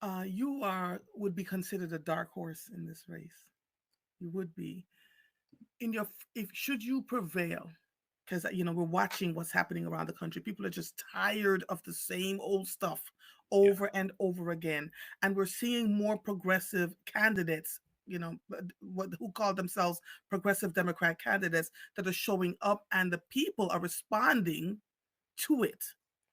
You would be considered a dark horse in this race. You would be in your if should you prevail, because we're watching what's happening around the country. People are just tired of the same old stuff Yeah. over and over again, and we're seeing more progressive candidates. Who call themselves progressive Democrat candidates that are showing up, and the people are responding to it.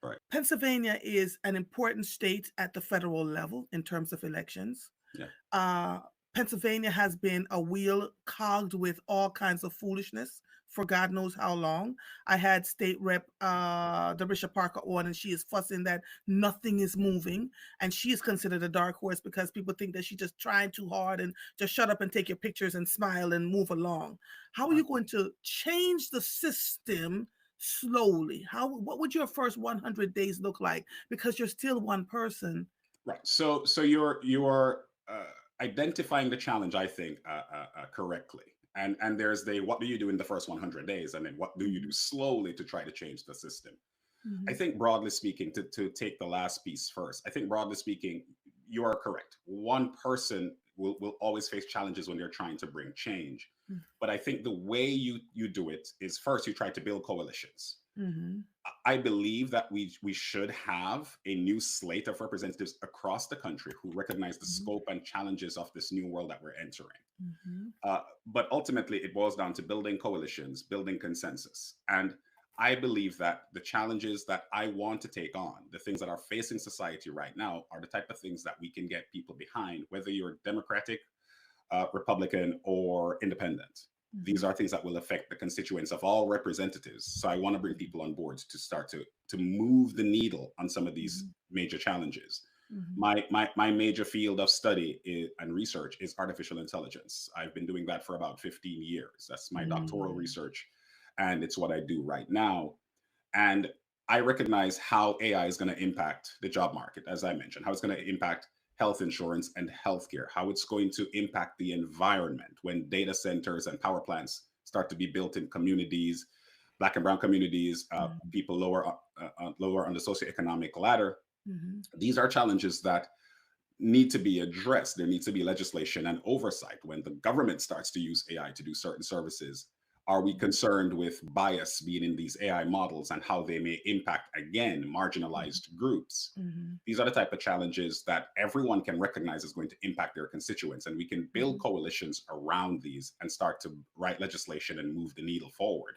Right. Pennsylvania is an important state at the federal level in terms of elections. Yeah. uh, Pennsylvania has been a wheel cogged with all kinds of foolishness for God knows how long. I had State Rep Darisha Parker on, and she is fussing that nothing is moving, and she is considered a dark horse because people think that she's just trying too hard and just shut up and take your pictures and smile and move along. How are Right. you going to change the system slowly? What would your first 100 days look like? Because you're still one person. Right. So you're identifying the challenge, I think, correctly. And there's the what do you do in the first 100 days, and then what do you do Mhm, slowly to try to change the system. I mhm, think broadly speaking, to take the last piece first, I think broadly speaking, you are correct. One person will always face challenges when they're trying to bring change. mm, But I think the way you do it is first you try to build coalitions. mhm, I believe that we should have a new slate of representatives across the country who recognize the mhm, scope and challenges of this new world that we're entering. mhm, But ultimately, it boils down to building coalitions, building consensus. And I believe that the challenges that I want to take on, the things that are facing society right now, are the type of things that we can get people behind, whether you're Democratic, Republican, or Independent. These mhm, are things that will affect the constituents of all representatives. So I want to bring people on board to start to move the needle on some of these mhm, major challenges. mhm, My major field of study and research is artificial intelligence. I've been doing that for about 15 years. That's my doctoral mm, research, and it's what I do right now. And I recognize how AI is going to impact the job market, as I mentioned, how it's going to impact health insurance and healthcare, how it's going to impact the environment when data centers and power plants start to be built in communities, Black and Brown communities, mhm, people lower on the socioeconomic ladder. mhm, These are challenges that need to be addressed. There needs to be legislation and oversight when the government starts to use AI to do certain services. Are we concerned with bias being in these AI models and how they may impact, again, mhm, marginalized groups? mhm, These are the type of challenges that everyone can recognize is going to impact their constituents. And we can build mhm, coalitions around these and start to write legislation and move the needle forward.